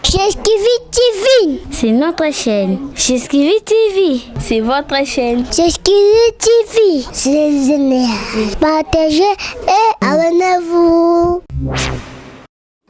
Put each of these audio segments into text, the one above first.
J'esquive TV. C'est notre chaîne. J'esquive TV. C'est votre chaîne. J'esquive TV. C'est génial. Partagez et abonnez-vous.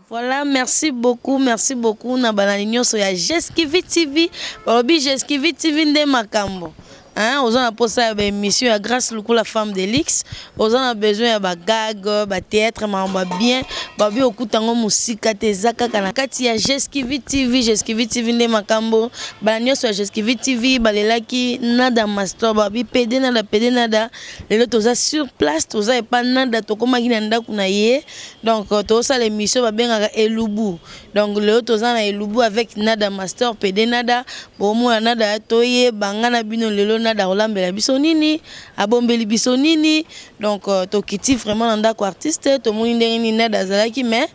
Voilà, merci beaucoup. Na banani so ya J'esquive TV. Balobi J'esquive TV nde makambo. Hein, aux a posé une émission à grâce à la femme de l'X. Aux a besoin de gag, de théâtre, mais bien, babi okutango musique, tezaka kanakati ya J'esquive TV nde makambo. Bananyo so J'esquive TV, balelaki nada master, babi pede nada. Les toza sur place, toza pas nada tokoma kinanda kunaye. Donc toza l'émission ba benga Elubu. Donc le toza na Elubu avec nada master, pede nada, bomo nada toye bangana bino lelo nada olambela biso nini abombeli biso nini donc tokiti vraiment ndako artiste to moni ndenge ni nada zalaki mais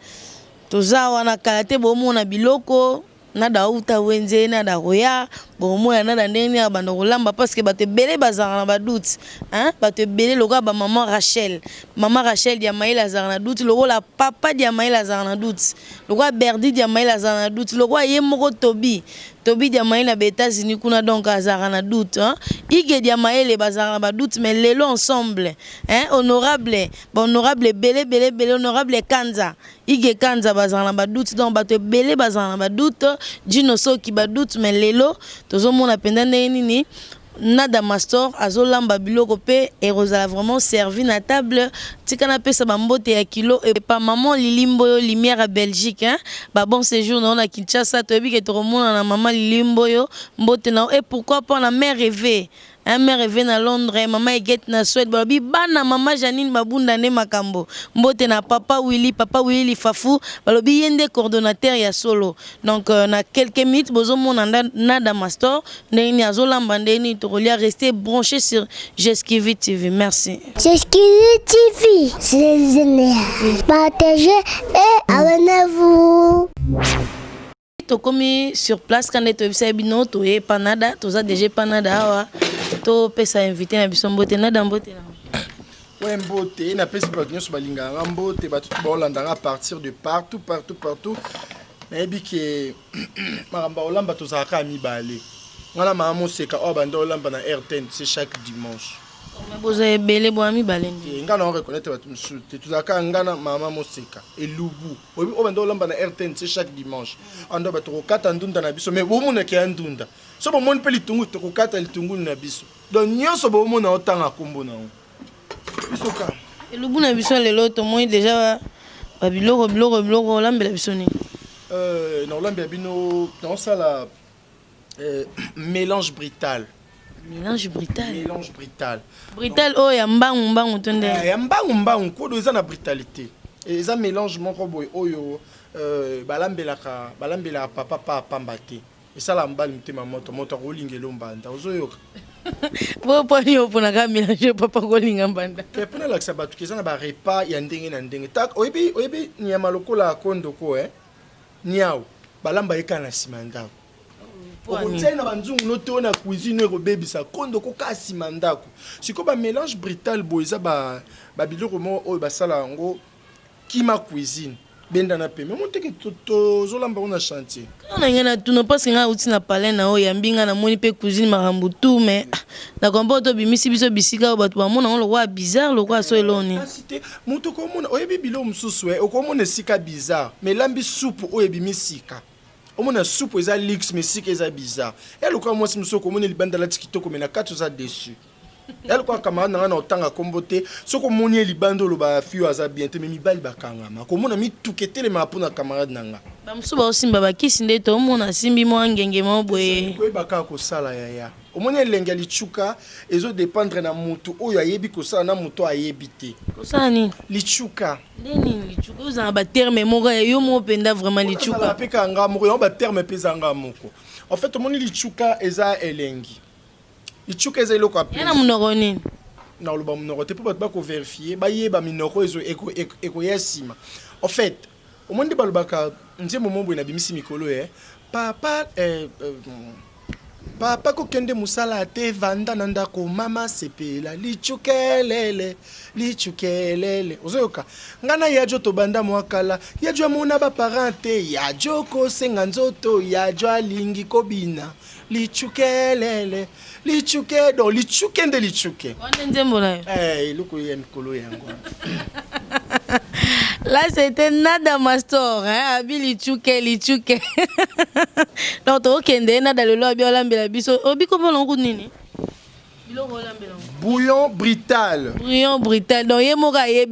toza wana kalate bomo na biloko nada uta wenze nada roya bomo ya nada ndenge ya bando olamba parce que bato belé bazara na badoute hein bato belé loka ba maman Rachel dia maïla zara na doute loko la papa dia maïla zara na doute loko Berdi dia maïla zara na doute loko yemoko Tobi dia maïla ba États-Unis kuna donc azara na doute hein ige dia maïla bazara na ba doute mais lelo ensemble hein honorable belé honorable Kanza ige Kanza bazara na ba doute donc bato belé bazara na ba doute dino soki ba doute mais lelo tozomona penda nini nada master azolamba biloko pe erozala vraiment servi na table tikana pesa bambote ya kilo et pas maman Lilimboyo lumière à Belgique hein ba bon séjour na Kinshasa to ebi ke to mona na maman Lilimboyo mbote na et pourquoi pas na mère rêvé un mère rêvé na Londres maman Eget na Suède babi bana maman Janine Babunda ne makambo mbote na papa Willy Fafou balobi yende coordonnateur ya solo donc na quelques minutes bozo mona nada master ndeni azolamba ndeni to rester branché sur J'esquive TV merci J'esquive TV c'est génial. Partagez et abonnez-vous. Tokomi sur place quand tu es bino to e panada toza déjà panada wa to pesa invité na biso mbote nada mbote na ouais mbote na pesa ba nyonso balinga mbote ba tout ba olanda à partir de partout mais biki maramba olamba toza ka mibale ngala mama seka o banda olamba na RTN c'est chaque dimanche boza belé bo ami balende ngana on reconnaître ba tout tozaka ngana mama moseka Elubu o banda olamba na RTN c'est chaque dimanche ando ba to kata ndunda na biso mais bo mona ke ndunda so bo mon pe litungu to kata litungu na biso donc nyonso bo mona otanga kombo na biso ka Elubu na biso lelo to moi déjà ba biloko olambela biso ni na olambela bino dans ça la mélange brutal. Brutal oh ya mbangu tonde. Ya mbangu ko eza na brutalité. Et ça mélange moko boy oyo balambela papa pambate. Et ça la mbali mtema moto rolingelo mbanda. Ozoyoka. Bo yo pona ka mélanger papa rolinga mbanda. Et pona la ça batu kezana ba repas ya ndenge na ndenge. Tak oyebi nyama lokola kondoko niao balamba ekana simandako. Okotena banzungu noto na cuisine ko bebisa kondo ko kasi mandako siko ba mélange brutal boiza ba biloko mo oyo basala ngo kima cuisine benda na pe mais monte ke to zolamba on a chantier on a ngana tu no parce nga uti na palais na oyo mbinga na moni pe cuisine marambu tout mais na kombo to bimisi biso bisika bato ba mona lo kwa bizarre lo kwa so eloni moto ko mona oyebi bilo mususu okomona sika bizarre mais lambi soupe oyo bimisika omona soupe eza luxe mais sika eza bizarre elle quoi moi simso komona libanda la tikitoko mais na kato za dessus elle quoi camarade na otanga kombote soko moni libando lo ba fio aza bien te mais mibali bakangama komona mi tuketele ma pona camarade nanga ba musuba osimba bakisi nde to omona simbi mo ngenge mo boye ko baka ko sala ya omoni lenga lichuka ezo dépendre na mutu oyo ayebi ko sala na mutu ayebi te ko sala ni lichuka nini lichuka uza ba terme moko yo mo penda vraiment lichuka apeka nga moko yo ba terme pesa nga moko en fait omoni lichuka eza elengi lichuka eza eloko apesa yana munoko nini na lo ba munoko te po ba ko vérifier ba yeba minoko ezo eko yesima en fait omoni ba lobaka nzembo mombo na bimisi mikolo papa papa kokende musala te vanda na ndako mama sepela lichukelele lichukelele ozoyoka ngana yajo tobanda mwakala yajo amona baparent te yajo kosenga nzoto yajo alingi kobina lichukelele lichuke do lichuke nde lichuke wana nzembo na yo luku ya mikolo yango. Là, c'était Nada Mastor, hein, Abi Lichuke, Lichuke. Donc, tu as Nada le loi, Biolambela, Biso, Obi, comment l'on nini? Bouillon brital. Bouillon brital. Donc, il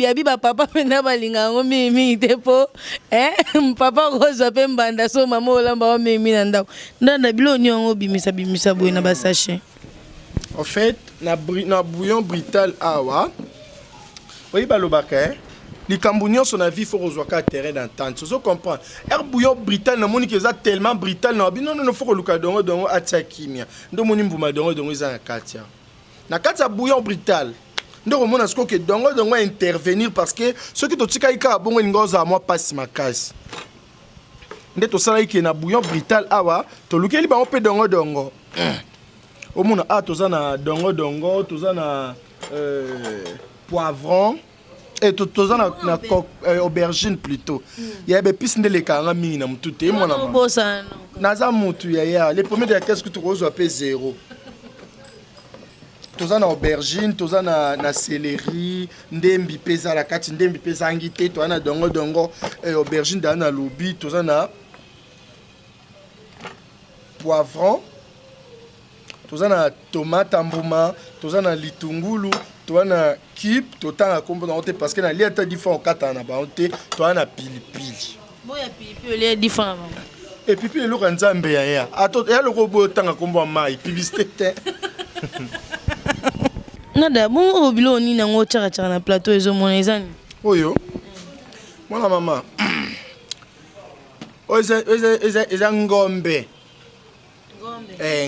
y a Biba papa, Pena Balinga, Mimi, Tepo, hein, papa Rose, Pembanda, so, maman, Olamba, Mimi, Nanda. Nada Bilo, Nyon, Bimisa, Bimisa, Bouina, Bassaché. En fait, na bouillon brital, awa. Oui, balobaka, les Camboniens sont à vie faut rejoindre un terrain d'entente. Vous comprenez? Un bouillon brital, non moni que ça tellement brital, non non faut que le cadre dongo atsakimia. Ndo moni mbuma dongo za katia. Na katia bouillon brital. Ndo mona sko que dongo intervenir parce que ceux qui totika ika bongo ngoza moi passe ma casse. Nde to sala ki na bouillon brital awa, to lukeli ba on pe dongo. Au mona a to za na dongo, to za na poivron. Et tout ça na aubergine plutôt. Il y a des pistes de l'écart mi na mutu te moi na. Naza mutu ya les premiers de la caisse que tu reçois payer 0. Tout ça na aubergine, tout ça na céleri, ndembi pesa la kati ndembi pesa ngité, to na dongo aubergine na lobby, tout ça na poivron. Tout ça na tomate mbuma, tout ça na litungulu. Toi na kip totanga kombo na hote parce que na liata différent kata na ba hote toi na pilipili boya pilipili le différent et puis le nzambe ya ato ya le robo tanga kombo mai publicité nada bon obilo ni na ngo chaka na plateau ezo monezani oyo mwana mama oza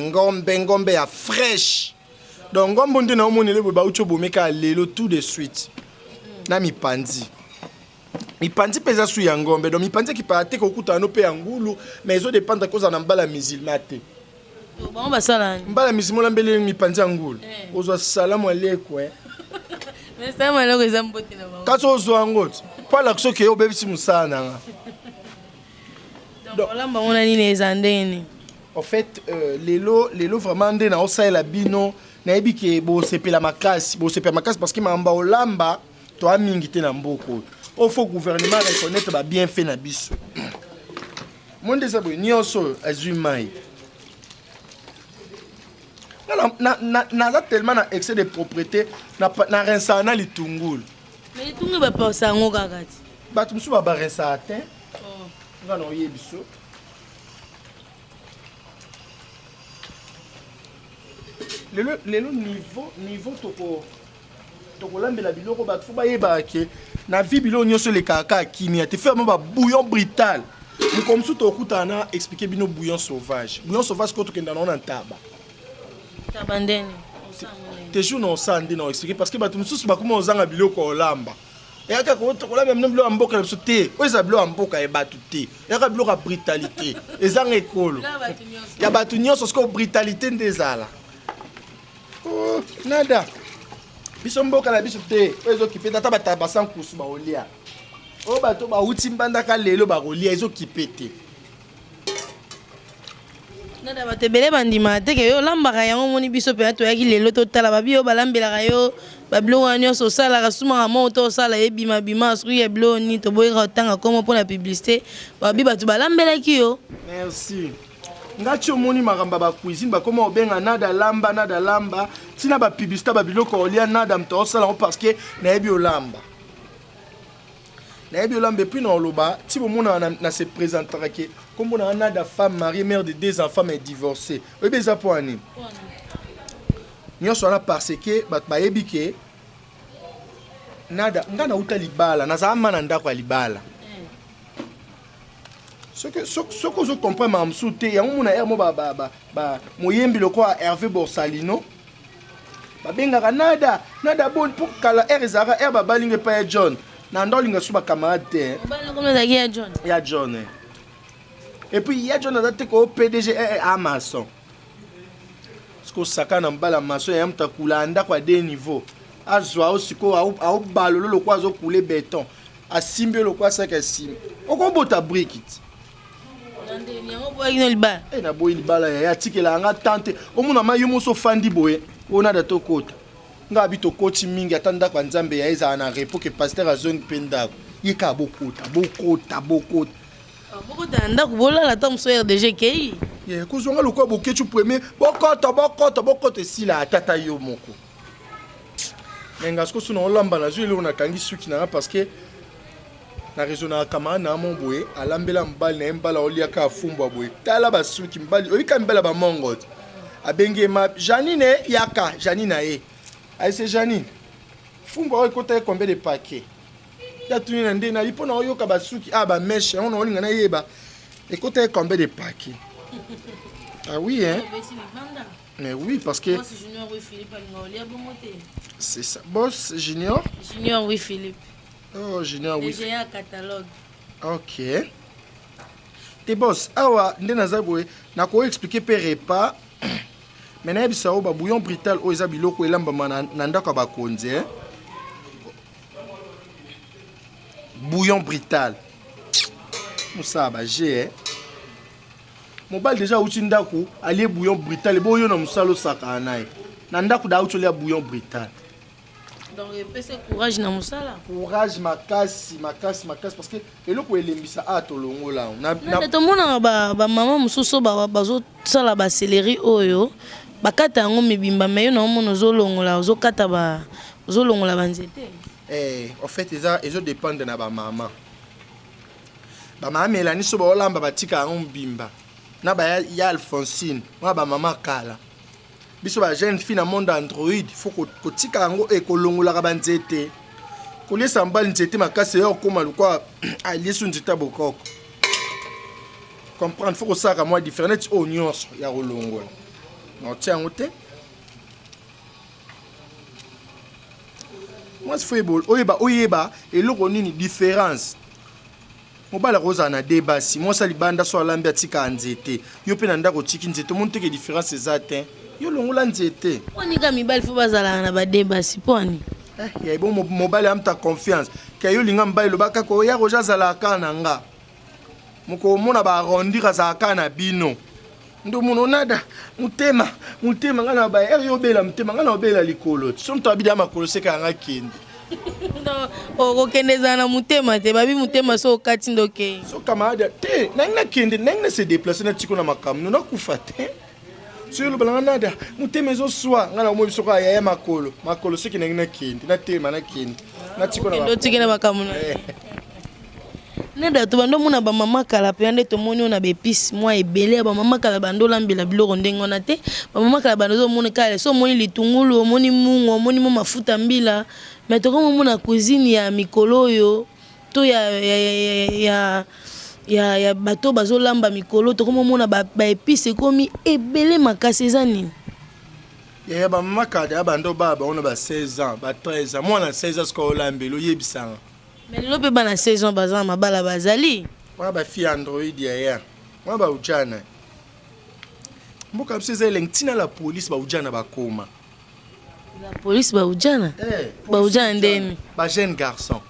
ngombe ngombe ya fresh. Donc, comme on dit, on a dit tout de suite. Na mi pandi. Mi pandi pesa su yangombe. Donc, mi pandi qui partait au coup de pe angulu, mais ils ont dépend de cause en mbala musulmate. Bon, bah ça là. Mbala musulmane mbele mi pandi angulu. Ozo salamu alaikum. Mais ça m'a l'air que ça me botte là. Quand ozo angot, pas l'action que yo bébé si musana. Donc, là, on a dit les andeni. En fait, les vraiment ndé na osa la bino. Nayebi ke bo sepela makasi parce que mamba olamba to amingi te na mboko o faut gouvernement reconnaître ba bien fait na biso monde ça bo nyonso azumai na tellement na excès de propriété na rensa na litungulu mais litungulu ba pasa ngo kakati batu musu ba rensa atin ngano yebiso le niveau toko lambela biloko ba faut ba yeba ke na vie bilo nyonso le kaka kimia te faire ba bouillon brital ni comme ça to kutana expliquer bino bouillon sauvage ko to kenda na ntaba tabandeni toujours non sandi non expliquer parce que ba tumsusu ba kuma ozanga biloko olamba yaka ko to kolamba mno bilo amboka le sote oza bilo amboka e batu te yaka bilo ka brutalité ezanga ekolo ya batu nyonso sko brutalité ndezala. Oh, nada. Biso mboka la biso te. Ezo kipe tata bataba sans kusu ba olia. O bato ba uti mbanda ka lelo ba olia ezo kipe te. Nada batebele bandima te ke yo lambaka yango moni biso pe to yaki lelo to tala ba bio balambela yo ba blo wanyo so sala ka suma mo to sala e bima bima so ye blo ni to boyra tanga comme pour la publicité ba bi bato balambela ki yo. Merci. Ngacho moni maramba ba cuisine ba comment obenga nada lamba tina ba publicité ba biloko olia nada mto sala parce que na ebi olamba puis na loba ti bo mona na se présentera que comme on a nada femme mariée mère de 2 enfants mais divorcée obe za po ani nyonso na parce que ba yebi ke nada ngana uta libala na za mana ndako ya libala. Ce que vous comprenez, Mme Souté, il y a un moyen de Hervé Borsalino. Nada bon pour que la Zara Herba Balingue pas John. Nandolinga suba camarade. Il y a John. Et puis il y a John qui est PDG Amazon. siko saka na mbala maso ya mta kulanda kwa de niveau azwa osiko au balolo lokwa zo couler béton asimbe lokwa saka sim okobota briquet na boyi libala ya tikela nga tante omuna ma yumo so fandi boye ona da tokota nga bito koti mingi atanda kwa nzambe ya eza na repo ke pasteur azongi pendako yika bokota ndako bolala ta moso RDG kei ye kozonga lokwa bokechu premier bokota esila atata yo moko menga siko suna olamba na zwi eloko nakangi suki nanga parce que na réseau na kama na mon boye alambela mbali na mbala oliaka afumbwa boye tala basuki mbali oyika mbala ba mongo abenge ma Janine yaka Janine ye ay c'est Janine fumbwa oyo kota combien de paquets ya tuni na ndena lipo na oyoka basuki ba meche on olinga na yeba et kota combien de paquets ah oui hein mais oui parce que Junior oui Philippe Alingolia bomote c'est ça boss Junior oui Philippe. Oh, Junior, oui. J'ai un catalogue. Ok. T'es boss. Awa, ndena zaboué. Na ko expliquer pe repas. Maintenant, bisao ba bouillon brital o eza biloko elamba nanda ka ba konze. Bouillon brital. Moussa ba j'ai. Mobile déjà outi ndaku, ali bouillon brital boyo na musalo sakana. Nanda ku da outi le bouillon brital. Donc pese courage na musala. Courage makasi parce que eloko elembisa atolongo la. Na to mona ba maman mususu bazo sala ba céleri oyo bakata ngo mibimba meyo na mona zolongola zokata ba zolongola banzete. En fait ils dépendent na ba maman. Ba maman Mélanie so ba olamba batika ngo mbimba. Na ba ya Alphonsine, wa ba maman kala. Biso ba jeune fille na monde Android faut ko tika ngo ekolongola ka banzete ko lesa mbali nzete makase yo koma lukwa alisu nzita bokoko comprendre faut ko saka moi différent onions ya kolongola no tiango te moi c'est football oyeba eloko nini différence mobala roza na débat si moi ça libanda so alambi atika nzete yo pe na ndako tiki nzete monte ke différence ezate yo longola nzete oni ka mibali fo bazala na ba débat si poni ya bon mobali amta confiance ke yo linga mbali lobaka ko ya roja zala kana nga moko mona ba arrondir za kana bino ndo muno nada mutema ngana ba yo bela mutema ngana obela likolo so mto abida makolo seka nga kende no o kendeza na mutema te babi mutema so kati ndoke so camarade te nanga kende nanga se déplacer na tiko na makamu na kufa te so lo balanga nada mutema zo swa ngana mo biso ka ya makolo seki nanga kende na tema na kende na tiko na ndo tiki na makamu na nada to bando mona ba mama kala pe ande to moni ona be pis moi ebele ba mama kala bando lambela biloko ndengo na te ba mama kala bando zo mona kala so moni litungulu moni mungo moni mo mafuta mbila mais to comme mona cuisine ya mikolo yo to ya bato bazo lamba mikolo to comme mona ba épice komi ebele makasi ezani ya ba mama kala bando baba ona ba 16 ans ba 13 ans moi na 16 ans ko lambelo yebisanga. Mais le pe bana saison bazan mabala bazali. Wa ba fi Android ya. Wa ba ujana. Mboka mseze lentina la police ba ujana bakoma. La police ba ujana? Ba ujana ndeni. Ba jeune garçon.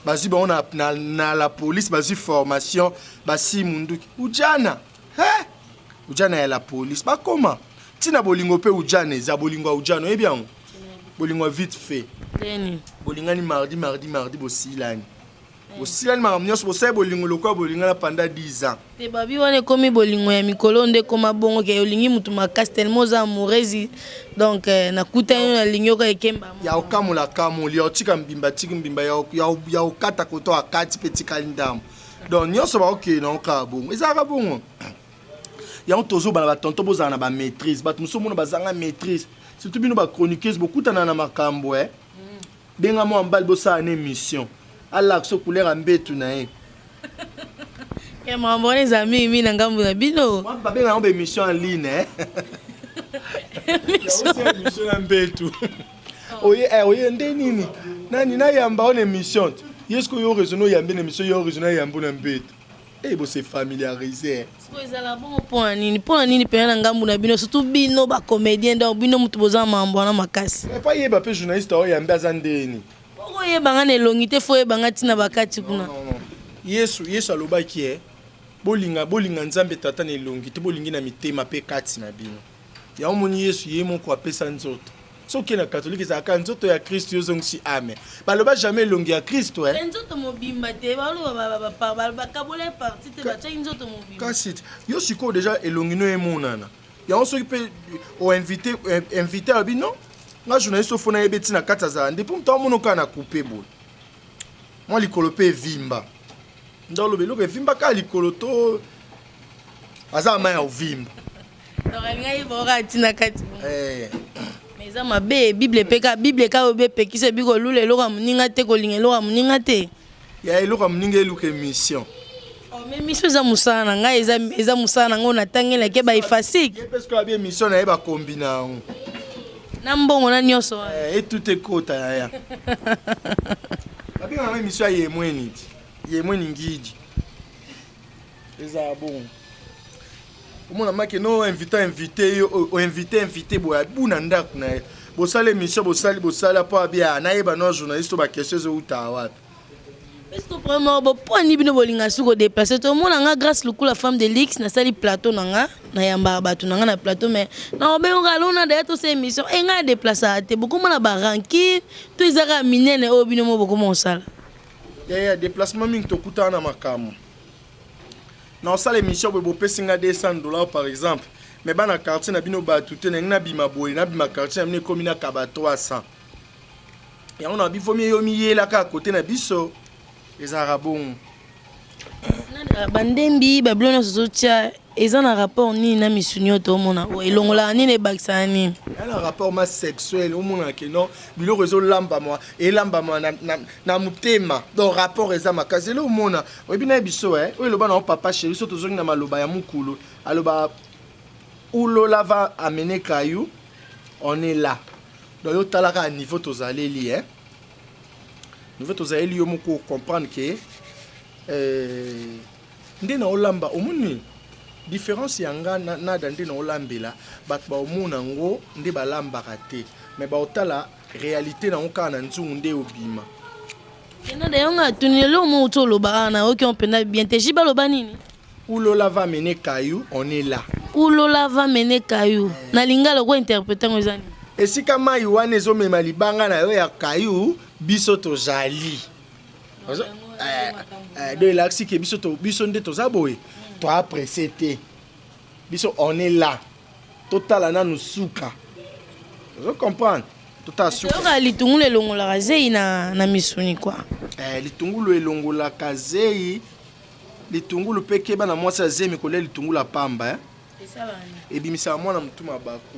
Bazi ba ona na la police bazi formation basi munduki. Ujana. Ujana ya la police bakoma. Tina bolingo pe ujana za bolingo ujana e bien. Bolingo vite fait. Deni. Bolingani mardi bosilani. Bosilani maramnyos bosay bolingo lokwa bolingana pendant 10 ans. Te babi wane komi bolingo ya mikolo nde koma bongo ke olingi mutu makasi tellement za amoureuse donc nakuta yo na lingo ka ekemba. Ya okamula kamuli otika mbimba ya okata koto akati petika ndam. Donc nyonso ba okay na oka bongo. Ezaka bongo. Ya ontozo bana ba tonto bozana na ba maîtrise. Bat muso mona bazanga maîtrise. Surtout bino ba chroniqueuse beaucoup tana na makambo benga mo ambali bosa na émission ala so couleur ambetu na ye ya mambone za mimi na ngambo na bino ba benga ngombe émission en ligne émission ambetu oye ndeni nani na yamba on émission yesko yo raisonner yamba na émission yo raisonner yamba na mbetu Eh, bon, c'est familiarisé. C'est ça là bon point nini pena ngambu na bino surtout bino ba comédien donc bino mutu boza mambo na makasi. Mais pas yeba pe journaliste o yamba azandeni. Oko yebanga na elongité fo yebanga tina bakati kuna. Non. Yesu alobaki bolinga nzambe tata na elongité bolingi na mitema pe kati na bino. Ya omoni Yesu ye moko apesa nzoto. Soki na catholique ezaka nzoto ya Christ yo zongisi ame. Baloba jamais elongi ya Christ nzoto mobimba te ba kabole parti te ba tshaki nzoto mobimba. Kasi yo siko déjà elongi no emonana. Ya soki pe o invité abi non. Nga journaliste fona yebeti na kata za ndi pour mto mono kana couper bo. Moi likolo pe vimba. Ndolo belo ke vimba ka likolo to azama ya vimba. Ngai boka tina kati. Eza mabe bible ka obe pekise biko lule loka muninga te kolinga loka muninga te. Ya loka muninga eluke mission. Mais mission eza musana ngai eza musana ngo natangela ke ba ifasiki. Parce que la mission na eba kombina. Na mbongo na nyoso. Et tout est kota ya. La bien na mission ye mweni. Ye mweni ngidi. Eza bon. Omona make no invité boya buna ndaku na bosala émission bosala pa bia na yeba no journaliste ba question zo uta wapi. Est-ce que vraiment bo poni bino bolinga suko déplacer to mona nga grâce le coup la femme de Lix na sali plateau nanga na yamba batu nanga na plateau mais na be ngalona de to ces émission e nga déplacer te beaucoup mona ba ranki to izaka minene o bino mo beaucoup monsala. Ya déplacement mingi to kutana makamu. Na osala émission bo pesinga $200 par exemple mais bana quartier na bino ba tout na bima boy na bima quartier na komina ka ba 300 ya on a bi fomi yo mi yela ka côté na biso les arabons bandembi bablono sotia eza na rapport ni na misunyo to mona o elongola ni ne baksani un rapport ma sexuel au mona que non bilo réseau lamba moi et lamba moi na mutema donc rapport eza makazi le mona o bina biso o lo bana papa chéri so to zongi na maloba ya mukulu aloba ulo lava amener caillou on est là donc yo talaka à niveau tozaleli niveau tozaleli yo moko comprendre que ndena olamba omuni différence yanga na dande na olambela bat ba omuna ngo nde balambaka te mais ba otala réalité na oka na nzungu nde obima ena de yonga tunelo mo to lo bana oki on pena bien te jiba lo banini ulola va mener caillou on est là ulola va mener caillou na lingala ko interpréter ngozani esika mai wana ezomema libanga na yo ya caillou biso tozali de l'axi que biso nde tozaboye to apprécier te biso on est là total na nous souka vous comprenez total souka yoka litungulu elongola kazei na misuni quoi litungulu elongola kazei litungulu peke bana mwasi azemi kolia litungulu pamba ebimisa mwana mutuma baku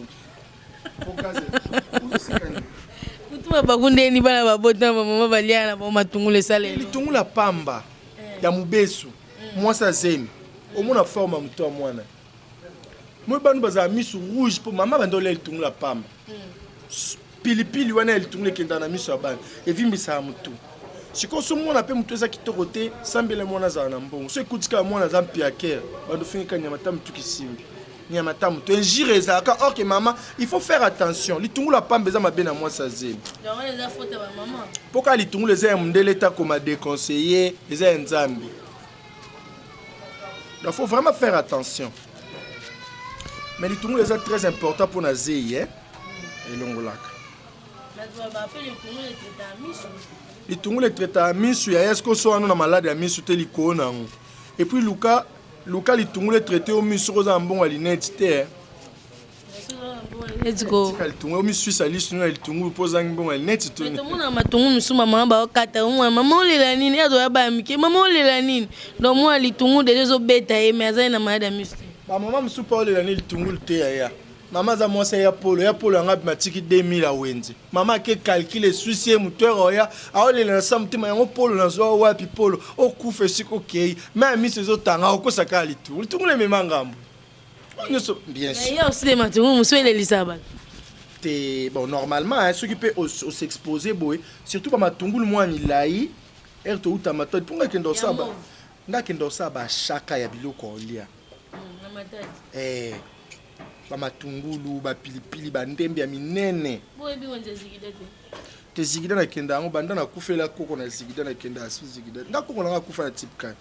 mutuma baku ndeni bana babota mama baliana ba matungulu esale litungulu pamba ya mubesu mwasi azemi omona forme ya mutu ya mwana moi banu bazala misu rouge po mama bandolela litungulu ya pamba pilipili wana ya litungulu ekenda na misu ya bana evimbisa mutu sikoyo so mwana mpe mutu eza kitoko te sambela mwana azala na mbongo so ekutika mwana aza mpiakere bando fingika nyama ta mutu kisimbi nyama ta mutu injure ezalaka or ke mama il faut faire attention litungulu ya pamba eza mabe na mwasi azemi mpoka litungulu eza ya mundele etakoma déconseiller eza ya nzambe. Il faut vraiment faire attention. Mais les tungulu est très important pour la ZI. Et l'ongolaka. Les tungulu est traité à misu. Est-ce que soit on a malade à misu te likona. Et puis Luca les tungulu est traité au misu aux ambons à l'inédité. Let's go. Au misu ça liste nous les tungulu pose un bon à l'inédité. Tout le monde a matungu misu maman ba okata maman lela nini ya doya ba mike maman lela nini. Donc moi les tungulu déjà zo beta mais aza na malade à misu. Ba maman misu pas lela nini tungulu te ya. Maman za moi c'est ya polo ngab matiki 2000 a wenze. Maman ke calcule suicide moteur ya a lela na samtima yango polo na zo wapi polo okufa siko kei. Mais misu zo tanga okosaka litungulu. Litungulu memangambo. Bien sûr. Il y a aussi des matungulu musu elisaba. Bon, normalement, ceux qui peuvent s'exposer, surtout pour ma tungulu moi ni lai, erto uta matoi, pour que dans ça, ngakenda osala bashaka ya biloko olia bamatungulu bapilipili bandembe ya minene te zigida nakenda yango banda nakufela koko na zigida nakenda asu zigida nga koko nanga kufa na type kani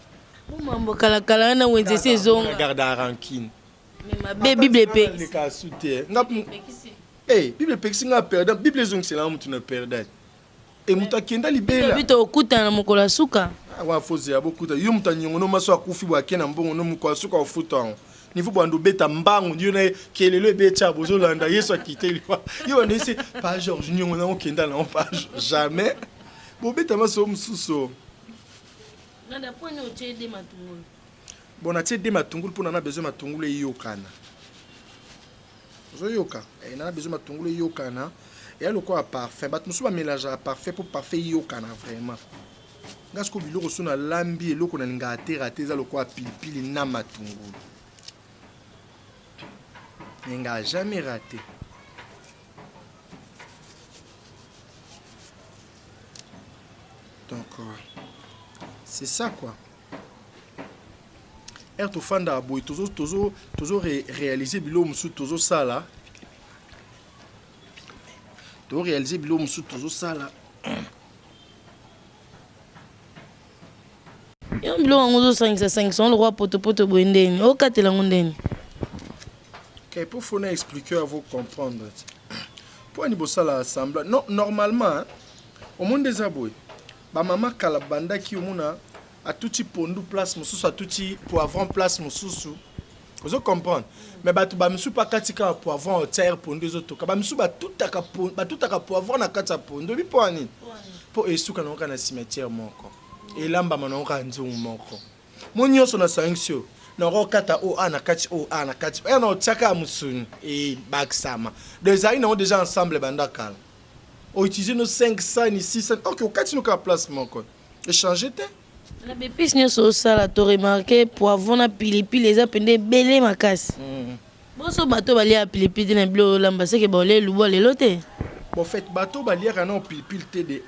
mambo kalakala wana wenze se zonga garde à rancune mais ma bible pe le cas souté nga bible pexi nga perdant bible zonga c'est là mutu na perdant et mutu akenda libela bito okuta na mokolo suka wa foze ya bokuta yo mutu nyongo no maso akufi bwa kena mbongo no mukwa suka ofuta niveau bando beta mbangu ndio na kelelo becha bozolanda yeso akiteliwa yo wana ese pas Georges nyongo na okenda na pas jamais bo beta maso mususo nada pone ochede matungulu bona tede matungulu pona na besoin matungulu eyokana zoyoka na besoin matungulu eyokana et le quoi parfait bat musuba mélange à parfait pour parfait yokana vraiment ngasko biloko sona lambi eloko na ninga raté za le quoi pilipili na matungulu il n'a jamais raté. Donc, c'est ça quoi. Er to fanda aboy toujours réaliser bilo musu toujours ça là. To réaliser bilo musu toujours ça là. Yo bilo ngozo 500 le roi poto boendeni. O katela ngondeni. Pour faut expliquer à vous comprendre. Pour un niveau ça assemblage. Non, normalement, au monde des aboués, ba maman kalabanda qui au monde a tout petit pondu place mususu a tout petit poivron place mususu. Vous comprenez? Mais ba tu ba musu pas katika poivron terre pondu les autres. Ba musu ba tout taka poivron na kata pondu bi pour ani. Pour esuka na na cimetière moko. Et lamba manonga nzungu moko. Monyo so na sanction. Non, kata o anakati o anakati. Et on tchaka musuni et baksama. Deux amis ont déjà ensemble bandakal. On utilise nos 500 ni 600. OK, on kati nous ka place mon code. Échanger té. La bépis ni so sala to remarquer poivron na pilipili les apende belé makasi. Bon so bateau bali a pilipili na blo lamba c'est que bolé lubo le loté. Bon fait bateau bali a non pilipili té de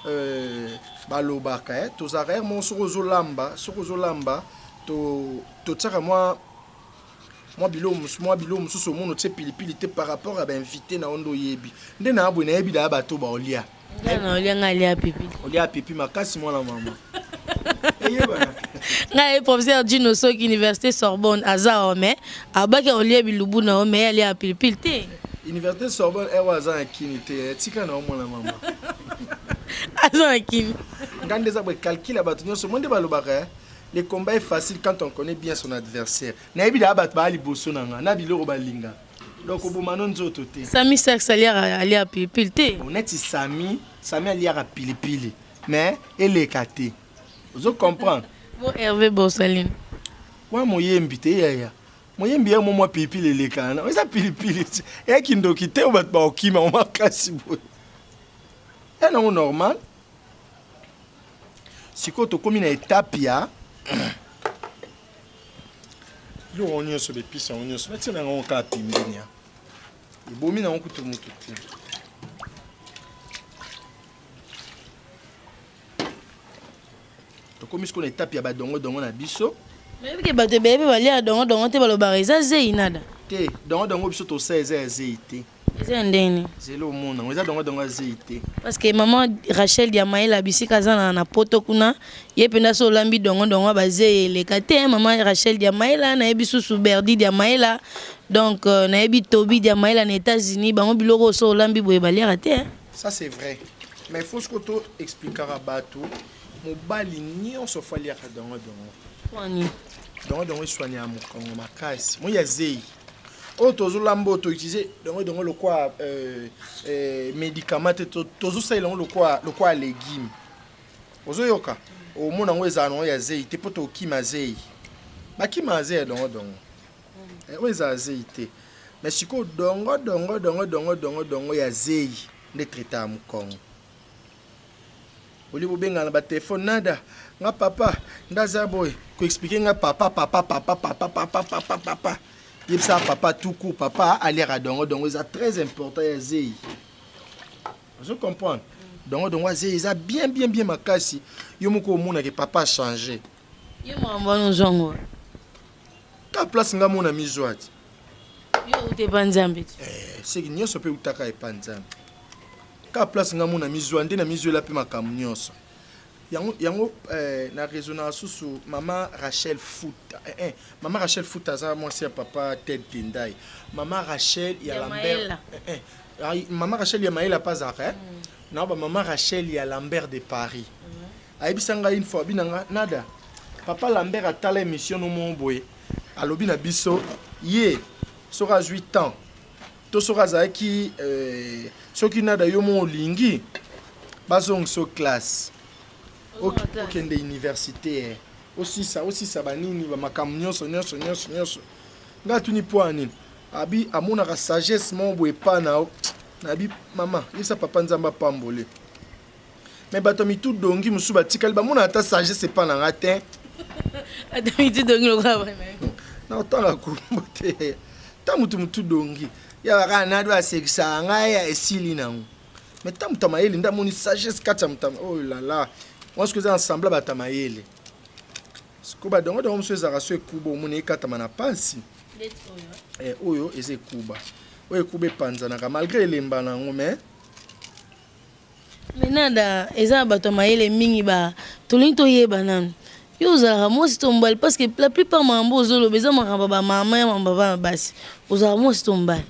1 balobaka tous arrière mon sozo lamba to tsaka moi bilo mususu mono tse pilipili te par rapport à invité na ondo yebi nde na abwe na yebi da bato ba olia na olia ngalia pipi olia pipi makasi mwana mama eyeba na professeur Dino Soki université Sorbonne azarome abaki olia bilubu na ome ali a pilipili te université Sorbonne ewa za kini te tika na mwana mama azan kini ngande za bwe calcul bato nyonso monde balobaka. Le combat est facile quand on connaît bien son adversaire. Naïbi da bat ba li boso nanga, na biloko balinga. Donc au boumano nzoto te. Sami sax ali a pilipili te. Honnête Sami ali a pilipili. Mais elle est caté. Vous comprenez? Bon Hervé Bossaline. Wa moyembi te ya. Moyembi ya mo pilipili le kana. Oza pilipili. E kindo kite o bat ba okima o makasi boy. Et non normal. Siko to komi na étape ya yo onyo so be pisa onyo so metina ngo ka pimbenia ibomi na okutu mutu te to komi sko na étape ya ba dongo na biso mais que bato bebe bali a dongo te baloba eza zei nada te dongo biso to 16 zei te eza ndeni zelo mona eza dongo zei te parce que maman Rachel Diamaela bisika zana na poto kuna ye penda so lambi dongo ba zei le kate maman Rachel Diamaela na ebisu Suberdi Diamaela donc na ebi Tobi Diamaela na États-Unis bango biloko so lambi boye bali raté ça c'est vrai mais il faut ce que tu expliquera bato mobali nyonso fali aka dongo wani dongo soigner mo kongo makasi mo ya zei o tozo lambo to utiliser dongo le quoi médicament tozo ça le quoi légumes ozo yoka o mona ngweza no ya zei te poto kima zei bakima zei dongo weza zei te mais siko dongo ya zei ne traiter mo kongo oli bobenga na ba téléphone nada nga papa ndaza boy ko expliquer nga papa il ça papa tout court papa aller à dongo c'est très important ya zei je comprends dongo zei ça bien makasi yo moko mona que papa changer Yo mwambano zongo. Ka place nga mona mizwati. Yo ute panzambe. C'est que nyonso pe utaka e panzambe. Ka place nga mona mizwande na mizwela pe makamu nyonso. Yango na résonance sous maman Rachel Fouta. Maman Rachel Fouta za moi c'est papa Ted Tendai. Maman Rachel ya Lambert. Maman Rachel ya Maëla pas arrêt. Na ba maman Rachel ya Lambert de Paris. Ayebisanga une fois binanga nada. Papa Lambert a tala émission no monboé. Alobi na biso ye sera 8 ans. To sera za ki soki nada yo mo lingi bazong so classe. Okende université aussi ça banini ba makam nyonso nga tuni poani abi amona ka sagesse mon boye pa na abi mama yesa papa nzamba pambole mais bato mi tout dongi musu batikali ba mona ata sagesse pa na ngate ata mi tout dongi lo ka ba na otanga kumbote ta mutu dongi ya kana do asekisa ngaya esili nangu mais ta mutama yeli ndamoni sagesse kata mutama oh là là. Moi, ce que j'ai ensemble à Tamayele. Ce que j'ai dit, c'est que j'ai Kuba, j'ai Katamana Pansi. Oyo, et c'est Kuba. Oyo, Kuba Panzanaka, malgré les mbanango, mais. Mais nada, eza Batamayele mingi ba, tolinto ye banan. Yo zara moi c'est tombal parce que la plupart mambo zolo beza makamba ba mama ya mamba basi. Ozara moi c'est tombal.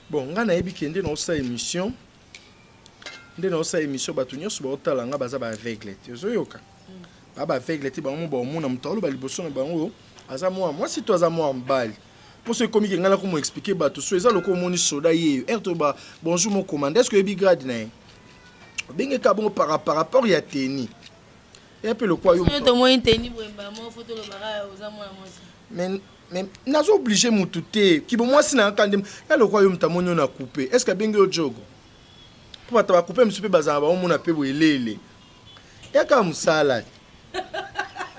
Bon, ngana yebi kende na osa émission. Ndena osa émission batu nyonso baotala nga baza ba aveugle te ozoyoka ba aveugle te bango ba omona mutalo ba liboso na bango aza moi si toi aza moi mbali pour ce comique ngala ko mo expliquer batu so eza loko moni soda ye erto ba bonjour mon commandant est-ce que ebi grade na binge ka bon par rapport ya teni et puis le quoi yo to mo teni boemba mo photo lo bara oza moi mais nazo obligé mutu te ki bo moi si na kande ya le quoi yo mtamonyo na couper est-ce que binge o jogo pata ba couper msupe bazaba omona pe boelele yaka musala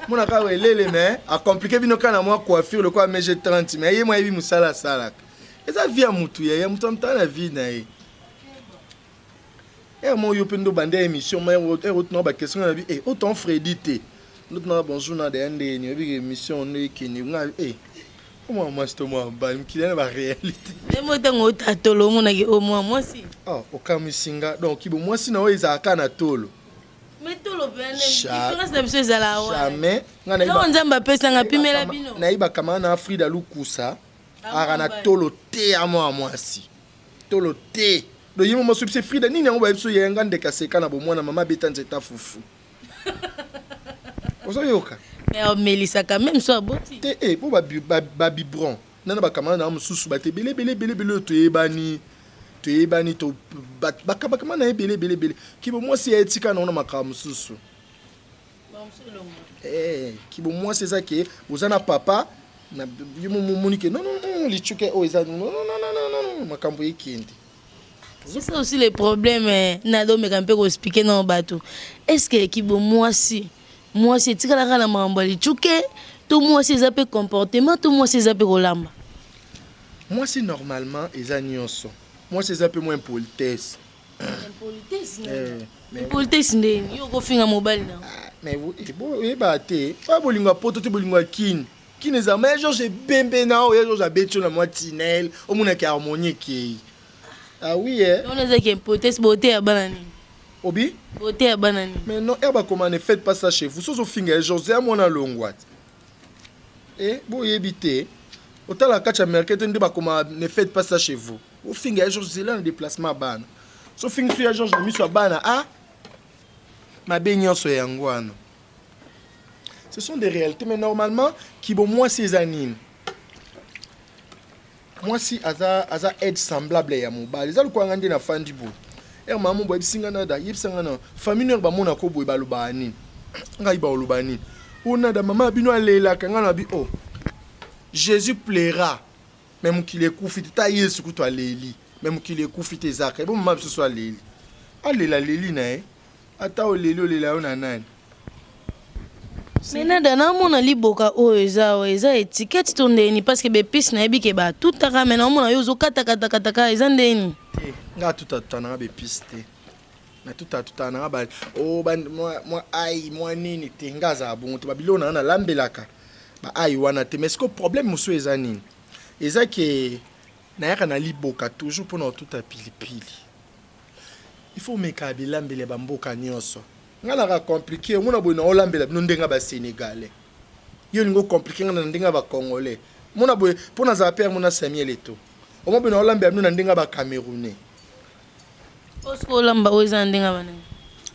mona ka boelele mais a compliquer bino kana moi coiffure le quoi mais j'ai 30 mais yé moi yebi musala sala eza via mutu ya mutu amta na vie na ye mo yo pendo bande émission mais autre ba question na vie autant Freddy te l'autre na bonjour na de ndé ni bi émission ne kini nga moi c'est moi ba mkilana ba réalité moi tango tatolo mona ki au moi si okamisinga donc kibo moi si na o ezaka na tolo mais tolo bene différence na biso ezala wa jamais ngana iba nzamba pesa nga pimela bino na iba kama na Frida Lukusa ara na tolo te a moi si tolo te do yimo mo subse Frida nini ngo ba biso yenga ndeka seka na bo mwana mama betanze ta fufu ozoyoka mais Melissa quand même so aboti te pour ba bibron nana ba kama na mususu ba te bele to ebani to bakama na bele kibo moi si etika na ona makama mususu kibo moi c'est ça que uzana papa na yumu munike non lichuke o eza non makambo ikindi. C'est ça aussi le problème nado me kampe ko expliquer na bato est-ce que kibo moi si tika la makambo lichuke tout moi si zape comportement tout moi si zape kolamba moi si normalement eza nyonso moi c'est un peu moins politesse. Mais politesse ndeni yo ko finga mobile na. Mais vous et baté pas bolinga poto te bolinga kin eza mais Georges bembe na o Georges abeto na moi tinel o mona ki harmonie ki. Ah oui on a dit que politesse beauté ya banani. Obi beauté ya banani. Mais non eba comment ne faites pas ça chez vous so finga Georges mona longwat. Bo yebité otala kacha mercredi ndeba comment ne faites pas ça chez vous. Au finga Georges là en déplacement bana. So finga sur Georges mi so bana ma beignon so yangwana. Ce sont des réalités mais normalement qui bon moi ces animes. Moi si aza aide semblable ya mobile. Les alko ngandi na fandi bo. Maman boy bisinga na da yibsanga na famille ba mona ko boy baluba ani. Ngai ba olubani. Ona da mama bino alela kanga na bi Jésus plaira. Même qu'il est koufité ta yesu kuto aleli. Même qu'il est koufité zaka. Bon mama biso so aleli. Alela leli na ata oleli olela ona nani. Mais nada na mona liboka o eza étiquette tondeni parce que be pis na ebike ba tout taka mena mona yo zo kata eza ndeni. Nga tout na be piste. na tuta na ba o ba moi ai moi nini tengaza bon to babilona na lambelaka ba ai wana te mais ce que problème musu ezani eza que na yaka na liboka toujours pour tout à pilipili il faut meka bilambele bamboka nyonso ngala ka compliqué mona boina olambela bino ndenga ba sénégalais yo ningo compliqué ngana ndenga ba congolais mona boy pona za père mona Samuel Eto'o omo boina olambela bino ndenga ba camerounais osko olamba oza ndenga bana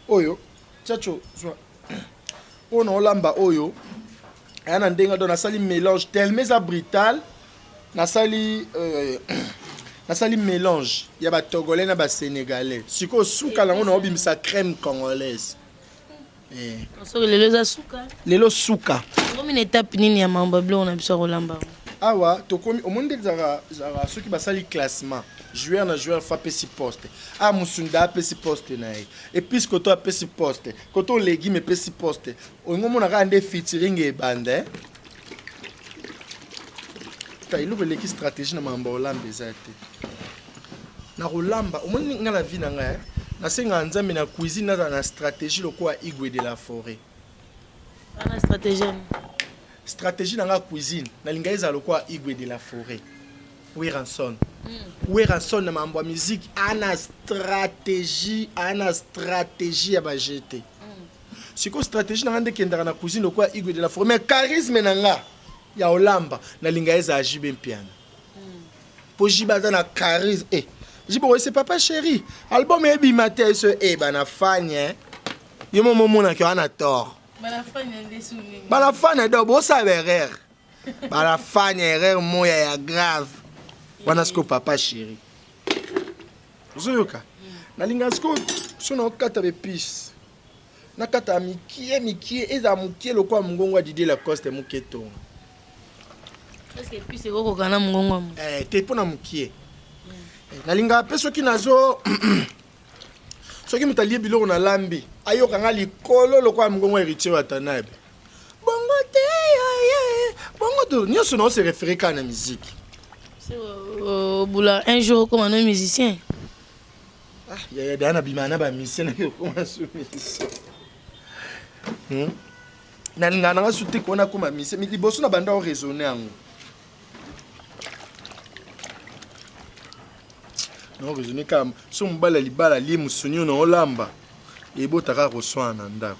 oyo chacho on olamba oyo ana ndenga do na sali mélange tellement brutal na sali mélange ya ba togolais na ba sénégalais siko suka lango na obimisa crème congolaise so lelo za suka lelo suka ngomi na étape nini ya mamba blo na biso kolamba awa tokomi omonde zara soki basali classement joueur na joueur fa pesi poste musunda pesi poste na et puis koto pesi poste koto légume pesi poste ngomona ka ande featuring e bande ta iluko leki stratégie na mamba olamba ezate na kolamba omoni ngala vie na nga na senga nzambe na cuisine na stratégie lokwa Igwe de la Forêt ana stratégie na nga cuisine na linga eza lokwa Igwe de la Forêt Weranson na mambo musique ana stratégie ya bajete siko stratégie na ngande kendaka na cuisine lokwa Igwe de la Forêt mais charisme na nga ya olamba na linga eza ajibe mpiana po jiba na charisme Jibo c'est papa chéri album ebi matin ce bana fanya yo momona ki ana tort bana fanya ndesu bana fanya do bo sa erreur bana fanya erreur moya ya grave wana sko papa chéri uzoyoka na linga sko sona okata be pis na kata mikie eza mukie lokwa mungongo Didier Lacoste muketo est-ce que pis eko kana mungongo te pona mukie nalinga pe soki nazo soki mutalie biloko na lambi ayoka nga likolo lokwa mungongo héritier wa tanabe bongo te bongo to nyonso na se référer ka na musique c'est boula un jour comme un musicien ya dana bimana ba musicien na ko masu musicien nalinga na sute ko na ko ma musicien mi liboso na banda o raisonner ango non raisonner comme so mbala libala li musuni na olamba ebotaka koswana ndako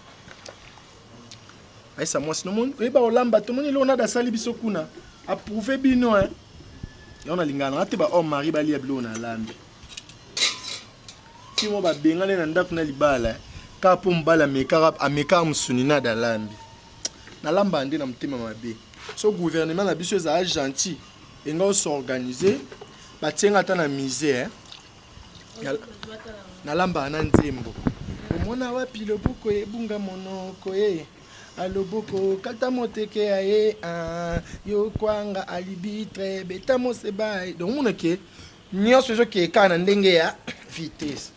aisa moi sinon mon eba olamba to moni lona da sali biso kuna approuver bino yona lingana ate ba homme mari bali ya bilo na lambe kimo ba bengale na ndako na libala ka po mbala ameka musuni na da lambe na lamba ande na mtima mabe so gouvernement na biso eza gentil enga s'organiser batenga ta na misère na lamba na nzembo omona wapi loboko ebunga monoko aloboko kata moteke yo kwanga alibitre beta mosebai donc mona ke nyonso ezoke kana ndenge ya vitesse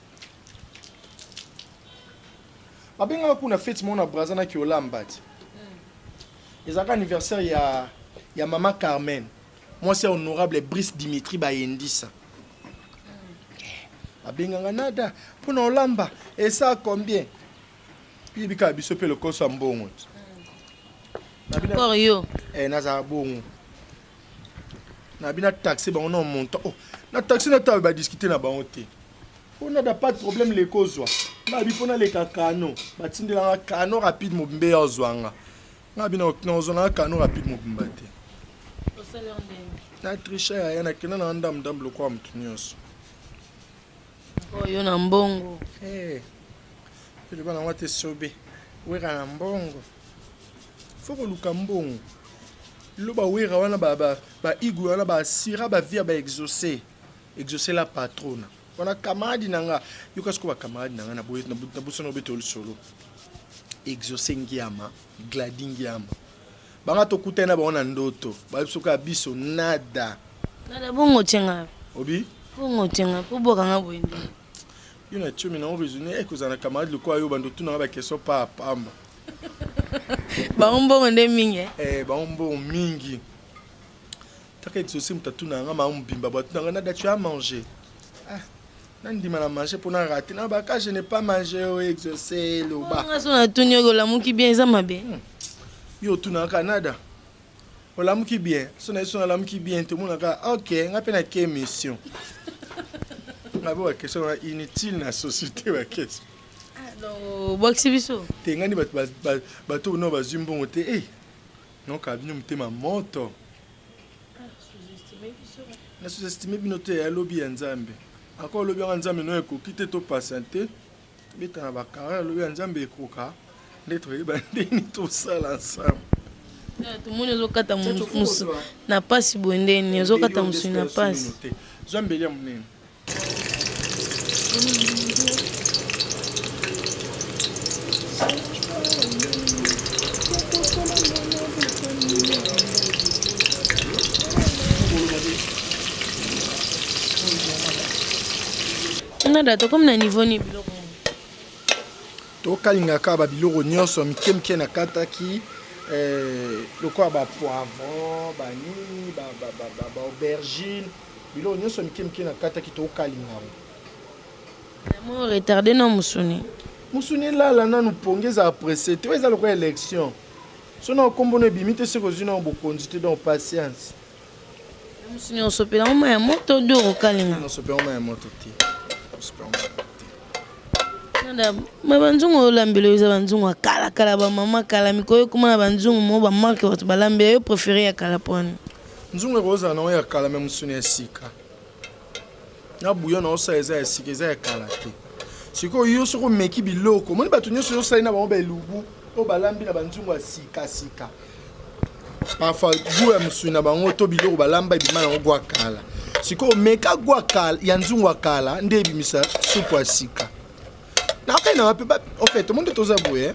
babengaka kuna fete mona braza na kiolamba ti ezalaka anniversaire ya mama Carmen moi c'est honorable Brice Dimitri Bayendisa abenganga nada pona olamba esa combien bika biso pe le kosa mbongo encore yo naza bongo na bina taxi ba on montant na taxi na ta ba discuter na ba honte on a pas de problème les kozwa na bi pona le kakano batindela kano rapide mobimbe ya zwanga na bina oknozona kano rapide mobimba te na triche ya na kina na ndam lokwa mtu nyonso yo na mbongo le bana wate sobe wera na mbongo foko luka mbongo loba wera wana ba Igwe wana ba sira ba via ba exaucer la patrona wana camarade nanga yuka sko ba camarade nanga na boye na buso no beto solo exaucer ngiama gladi ngiama banga to kutena ba wana ndoto ba bisoka biso nada bongo tsenga obi bongo tsenga po boka nga boyende yona tshumi na raisonner ekozana camarade lokwa yo bando tuna ba question pa pamba ba mbongo nde mingi ba mbongo mingi taka exaucer mutatu na nga ma mbimba ba tuna na da tu à manger Nandima na manger pour na rater. Na baka je n'ai pas mangé au exaucé le bas. On a son atunyo ko la muki bien ça mabe. Yo tuna Canada. O la muki bien. Son la muki bien tout le monde a OK, nga pe na ke mission. Na bo question inutile na société wa question. Alors boxi biso. Te ngani bato no bazimbo te eh. Non ka bino mutema moto. Na sous-estimé bino te ya lobby ya Nzambe. Encore lobby ya Nzambe no ekoki te to patienter. Beta na ba carrière lobby ya Nzambe ekoka. Ndetro yeba ndeni to sala ensemble. Tout le monde ezokata musu na pasi bondeni ezokata musu na pasi. Nzambe ya munene. Nada to comme na niveau ni biloko. To kalingaka ba biloko nyonso mikemke na kataki lokwa ba poivron, ba nini, ba aubergine, biloko nyonso mikemke na kataki to kalinga. Mo retardé na musuni. Musuni lala nanu pongeza apprécier. Tu eza lokwa élection. Sona okombono ebimite se kozina obokonzi te dans patience. Musuni osopela mama ya moto do okalinga. Osopela mama ya moto te. Nada mabanzungu olambelo eza banzungu kala kala ba mama kala mikoyo kuma na banzungu mo ba marque watu balambela yo préféré ya kala pone. Nzungu roza na ya kala même musuni ya sika. Na buyo na osa eza ya sika eza ya kala te. Siko yo soko meki biloko. Moni batu nyonso yo sali na ba lubu o balambi na banzungu ya sika sika. Parfois bu ya musuni na bango to biloko balamba ibima na gwa kala. Siko meka gwa kala ya nzungu wa kala nde bimisa supu ya sika. Na kai na wapi en fait tout le monde toza boye.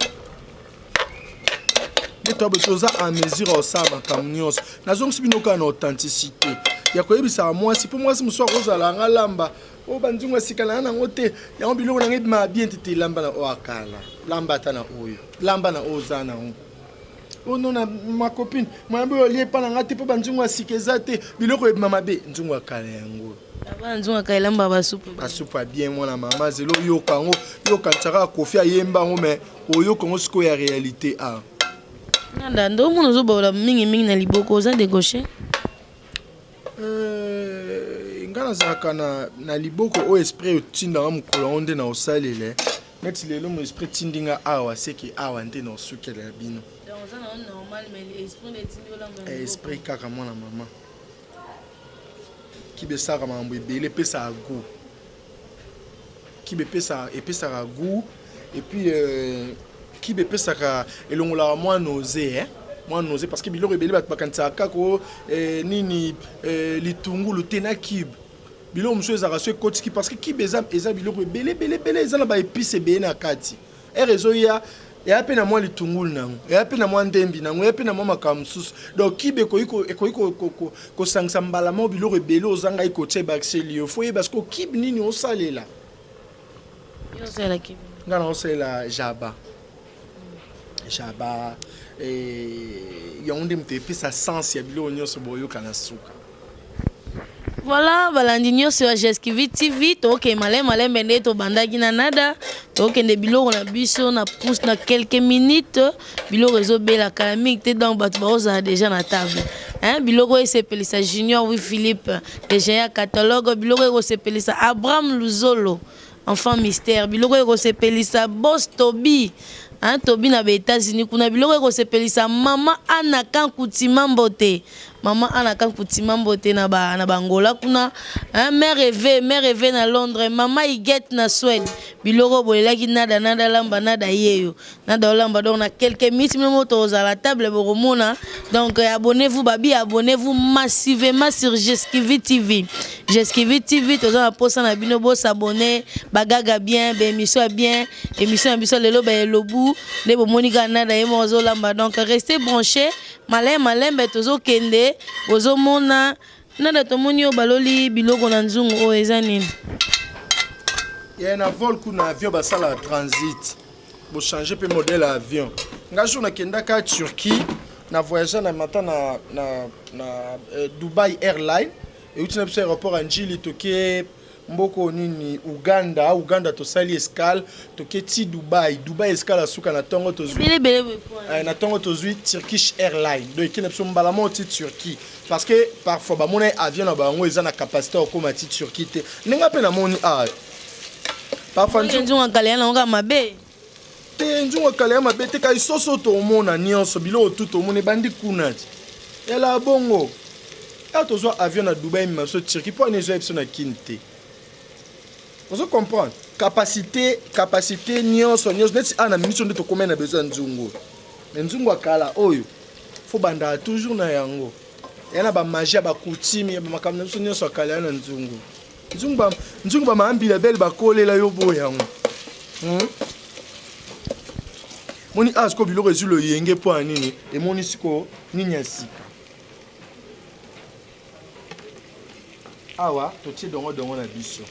De tobe toza en mesure au saba kamnios. Na zongi binoka na authenticité. Ya koyebisa moi si pour moi si muso kozala ngalamba o banzungu sika na ngote ya biloko na ngebi ma bien tete lamba na o akala. Lamba ta na oyo. Lamba na ozana on. Oh non ma copine, moi bo lié pa na ngate po banzungu sika ezate biloko ebi mama be nzungu akala yango. Aba nzungu akailamba ba soupe. Ba soupe bien mwana mama zelo yo kango yo kantaka kofi ayemba ngo mais oyo kongo siko ya réalité a. Nanda ndo muno zo bola mingi mingi na liboko za de gauche. Ngana zaka na liboko o esprit otinda mukolo onde na osalele. Net lelo mo esprit tindinga awa seki awa nte na osukela bino. Donc ça non normal mais l'esprit de tindiola mama. Esprit kaka mwana mama. Qui besaka mambo ebele pesa goût. Qui bepesa epesa goût et puis qui bepesa elongola moi nausée hein. Moi nausée parce que biloko ebele bakantsa kako nini litungulu tena kib. Biloko mso ezaka so ekotiki parce que kibe eza biloko ebele eza na ba épices ebele na kati. Erezo ya et après na moi litungulu nango et après na moi ndembi nango et après na moi makamsusu donc kibe ko sangsa mbala mo biloko ebele ozanga ikoche baxeli yo foye parce que kibe nini osalela Yo c'est la kibe ngana osela jaba yonde mte pesa sens ya biloko nyonso boyo kana suka. Voilà, balandi nyonso ya Jesquivi TV, toke malem bende to bandaki na nada, toke nde biloko na biso na pousse na quelques minutes, biloko ezobela kalamik te donc batu baoza déjà na table. Hein, biloko esepelisa Junior oui Philippe, déjà ya catalogue, biloko esepelisa Abraham Luzolo, enfant mystère, biloko esepelisa Boss Toby. Hein, Toby na États-Unis kuna biloko esepelisa Mama Anna Kankutima Mbote. Maman Anna Kankutima Mbote na Bangola kuna hein, mère rêvé na Londres, maman Iguette na Suède. Biloko bolelaki nada lamba nada yeyo. Nada lamba donc na quelques minutes moto à la table boromona. Donc abonnez-vous babi, abonnez-vous massivement sur Jesquivi TV. Jesquivi TV toza na posa na bino bo s'abonner, bagaga bien, émission bien, émission lelo ba lobu, le bo monika nada yemo zo lamba donc restez branchés. Malem betozo kende bozo mona nada tomoni o baloli biloko na nzungu o eza nini. Ya na vol kuna avion basala transit. Bo changer pe modèle avion. Ngajo na kenda ka Turquie na voyager na matin na Dubai Airline et utina pesa aéroport Anjili toke mboko nini Uganda tosali escale toketi Dubai escale asuka na tongo tozwi na tongo tozwi Turkish Airlines donc qui n'a pas mbala moti Turquie parce que parfois ba mona avion na bango eza na capacité au komati Turquie te ninga pe na moni parfois nzunga kale na nga mabe te nzunga kale mabe te kai soso to mona nyonso bilo tout to mona bandi kunati ela bongo tozwa avion na Dubai mais so Turquie pour ne zo na kinte. Vous comprenez? Capacité nyonso net ana mission de to komena na besoin nzungu. Nzungu akala oyo. Faut banda toujours na yango. Yana ba magie ba coutume ba makamna biso nyonso akala na nzungu. Nzungu ba maambila belle ba kolela yo boya yango. Moni asko biloko ezilo yenge po anini e moni siko nini asika. Awa to tie dongo na biso.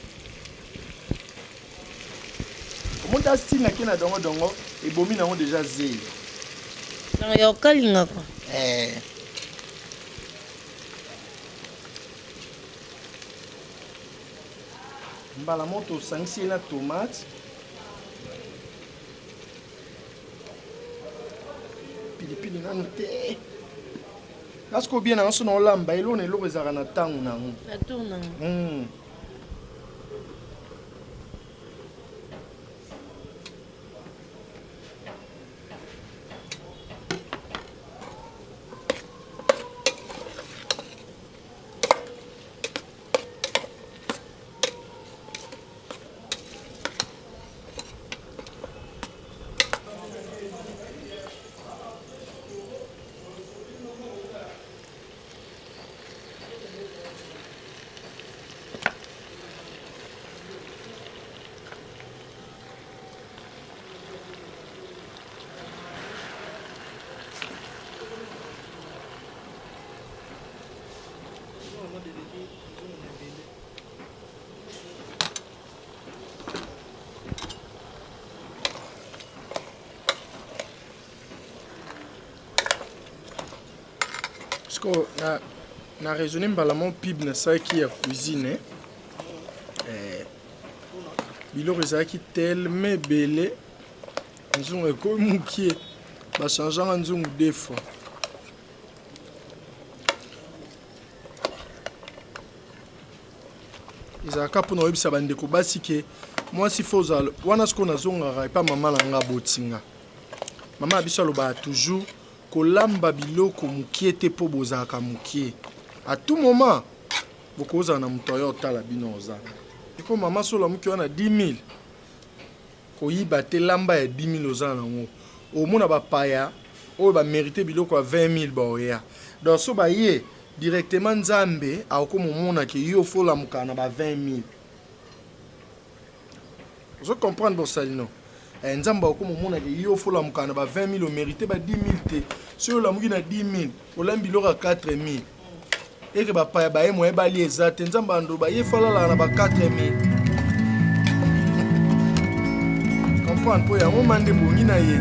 Monta style na kena dongo et bomi na déjà zé. Na yo kalinga kwa. Mbala moto sangsi na tomate. Pilipili na nte. Asko bien na so na olamba elo ne lo ezara na tangu na ngo. Na tourna. Na raisonné mbalamon pib na ça qui a cuisine biloko ezalaki tellement belé nzungu ekomi mokie bachangeanga nzungu deux fois ezalaka mpona oyebisa bandeko basi ke mwasi fo ozala wana sikoyo nazongaka epa mama na nga botinga mama na biso alobaka toujours kolamba biloko mokie te mpo bozalaka mokie à tout moment bokozala na moto oyo otala bino oza eko mama sola moki wana 10 000 koyiba te lamba ya 10 000 oza nango omona bapaya oyo bamérite biloko ya 20 000 baoya donc so baye directement nzambe akomomonaki yo folamuka na ba 20 000 ozo comprendre bosalino nzambe akomomonaki yo folamuka na ba 20 000 omérite ba 10 000 te so olamuki na 10 000 olambi biloko ya 4 000 eke bapaya baye moye bali eza te nzambe ando baye falalaka na ba 4 000 comprendre mpo yango mande bongi na ye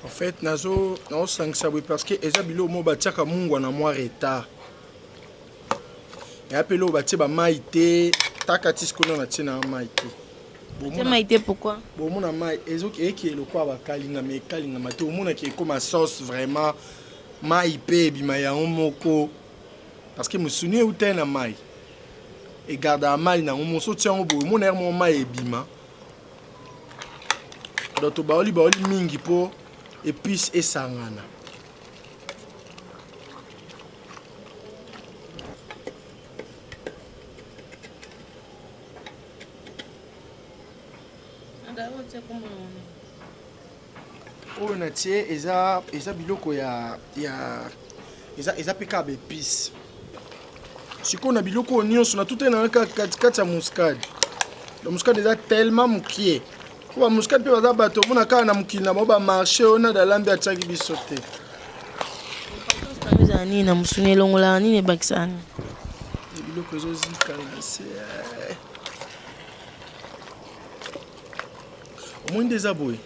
En fait, nazo sangisa boye parce que eza biloko mo batiaka mungwa na mwa retard. Et appelé au batie ba mai te takati sikona na tie na mai te. Te mai te pourquoi? Bon mona mai ezoki eki eloko ba kalinga me kalinga mate o mona ki comme sauce vraiment mai pe bima ya moko parce que musuni ute na mai. Et garde a mai na mo so tia bo mona er mo mai ebima. Donc to baoli mingi po épices et sangana. Oh na tie eza biloko ya eza peka ba épices. Siko na biloko nyonso na tout na kati ya muscade. Le muscade eza tellement mukie. Kwa muscade pe baza bato mona kaka na mukili na mo ba marché ona da lambi atiaki biso te. na nini na musuni longola nini bakisani. Biloko ezozika na se. Omwinde eza boye.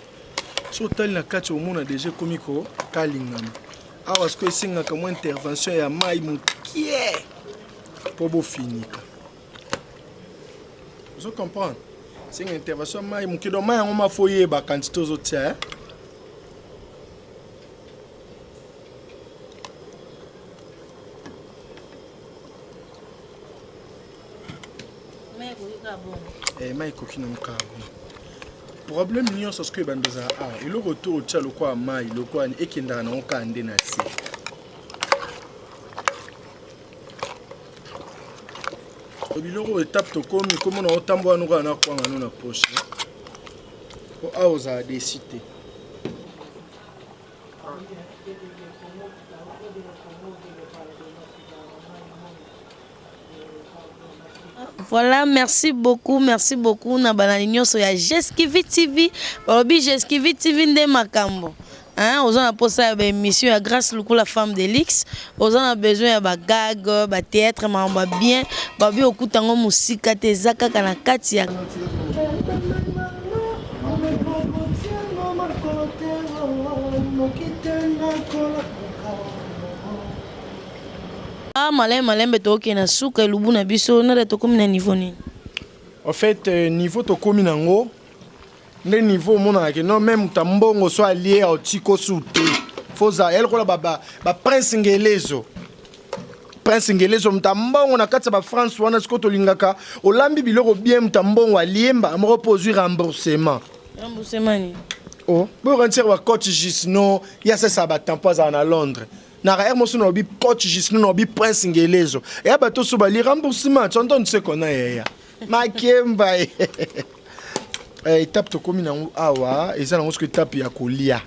So tali na kati omona déjà komiko kalingama. Awa siko esengaka mo intervention ya mai mokie po bofinika. Vous comprenez? C'est une intervention mai mokie donc mai yango mafo yeba quantité ozotia. Mai koki na mukabo. Problème nyonso ce que bandoza a le retour tia lokwa mai lokwa ekendaka na okande na se. Biloko étape to komi comme na otambo anu kana kwanga no na poche. Ko aoza décider. Voilà, merci beaucoup na banani nyonso ya Jeskivi TV. Balobi Jeskivi TV nde makambo. Hein, aux gens a posé une émission à grâce le coup la femme de l'X. Aux gens a besoin de gag, de théâtre, mais bien, babi au coup tango musique, te zaka kana katia. Ah, malin beto ki na suka lubu na biso na to komi na niveau ni. En fait, niveau to komi nango, ne niveau mona ke non même tambongo soit lié au tiko souté. Foza elle ko la baba ba prince ngelezo. Prince ngelezo mtambongo na kati ba France wana siko to lingaka olambi biloko bien mtambongo aliemba amoko poser remboursement. Remboursement ni. Oh, bo rentir wa coach Gisno, ya ça ba tempoza na Londres. Na mosu no bi coach Gisno no bi prince ngelezo. Ya bato so ba li remboursement, tu entends ce qu'on a ya. Makemba. Étape to komi na awa, eza na ngosko étape ya kolia.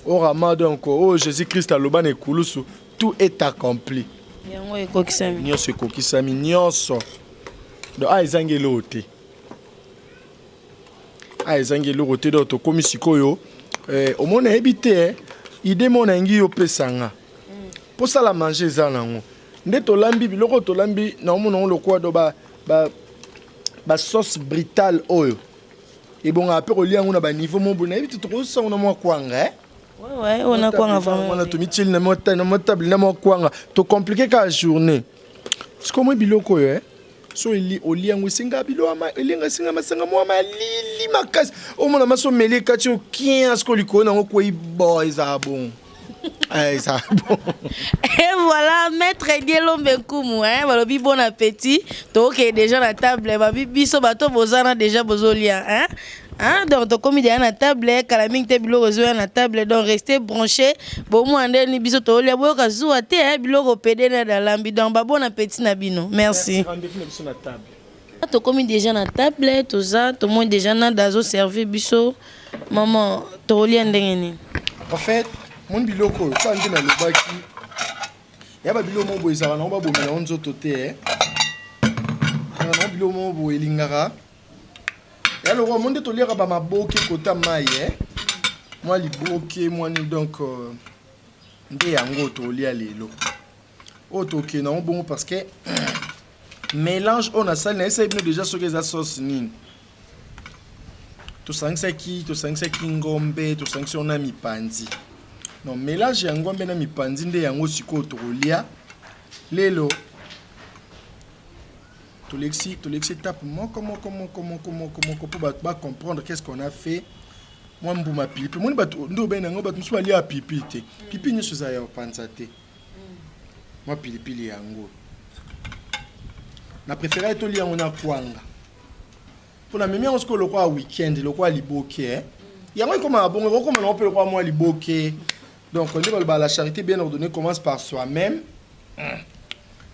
O Ramadan ko, oh Jésus-Christ aloba na ekulusu, tout est accompli. Yango ekokisami. Nyonso ekokisami nyonso. Do a ezangelo te. A ezangelo te do to komi sikoyo. Omona ebite idée mona ngi yo pesanga. Po sala manger eza nango. Nde to lambi biloko to lambi na omona lokwa do ba sauce britale oyo. Et bon après au lien on a ba niveau mon bon évite trop ça on a moi kwanga. Ouais, on a kwanga vraiment. On a to mitil na table na moi kwanga to compliquer ka journée. C'est comme biloko yo so ili au lien on singa bilo ma elinga singa masanga moi ma lili makasi. O mona maso mele kati o 15 ko liko na ko boy za bon. Ça bon. Et voilà, maître Dielo Mbekumu, hein, balobi bon appétit. Donc déjà la table, babi biso bato bozana déjà bozolia, hein. Hein, donc comme il y a na table, kalaming te bilo rezo na table, donc restez branchés. Bon moi ande ni biso to lia boyo kazuwa te, hein, bilo ko pede na dalambi. Donc ba bon appétit na bino. Merci. Rendez-vous biso na table. To comme déjà na table, tout ça, tout monde déjà na dazo servir biso. Maman, to lia ndengeni. En fait, mon biloko quand on na lobaki ya ba biloko mo boizala na ba bomela on nzoto te na biloko mo bo elingara ya lo mo nde to lira ba maboke kota mai moi liboke moi ni donc nde yango to lia lelo o to ke na bon parce que mélange on a ça na essaye déjà sur les sauce nini to sangsa ki ngombe to sangsa on a mi panzi. Non, mélange yango mbena mipanzi nde yango siko tolia lelo tolexi tape comment pour ba comprendre qu'est-ce qu'on a fait moi mbuma pipi moi bato ndo bena ngo bato msuali ya pipi te pipi nyo za ya panza te moi pilipili yango na préféré to lia on a kwanga pour la même on se ko lokwa weekend lokwa liboke yango comme abongo comme on peut lokwa moi liboke. Donc, on dit que la charité bien ordonnée commence par soi-même.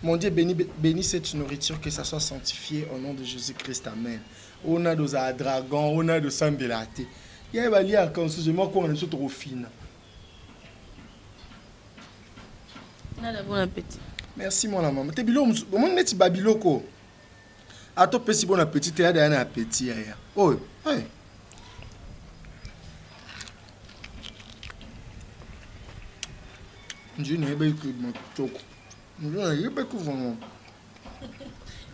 Mon Dieu, bénis cette nourriture, que ça soit sanctifié au nom de Jésus-Christ. Amen. On a des dragons, on a des sambelatés. Il y a des liens comme ça, je m'en connais trop fine. Bon appétit. Merci, mon maman. Tu es bilo, mon net babiloko. A toi, petit bon appétit, tu as un appétit. Oh, hey. Ndieu n'est pas que mon toko. Ndieu n'est pas que vraiment.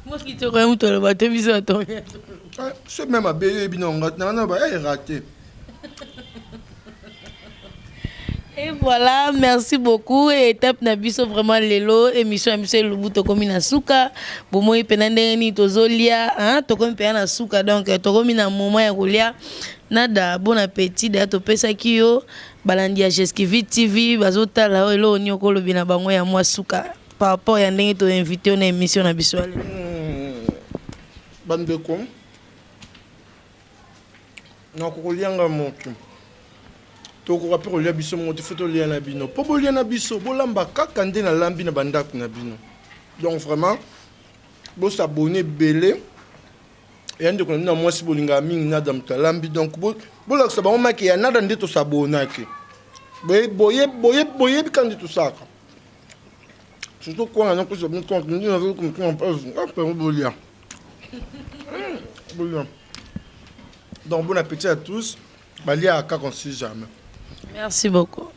Moi qui te crois, tu le bateau, bisous à toi. C'est même à Béé, non, elle est ratée. Et voilà, merci beaucoup. Et étape Nabiso vraiment lelo émission monsieur Lubuto komi na suka. Bon moi penande ni tozolia, hein, to komi pe na suka donc to komi na moment ya kolia. Nada bon appétit da to pesa kiyo balandi ya Jeskivi TV bazotala o elo ni okolo bina bango ya mwa suka. Par rapport ya ndenge to invité na émission na biso. Bande ko. Na ko lianga moto. Toko rappel olia biso moto faut olia na bino po bolia na biso bolamba kaka nde na lambi na bandako na bino donc vraiment bo s'abonner belé et ande ko na mwasi bolinga mingi na dam ta lambi donc bo la ko ba maki ya nada nde to s'abonner boye kandi to saka surtout quoi on a ko se bien compte nous avons compris en pause après bolia donc bon appétit à tous balia à 46 jamais. Merci beaucoup.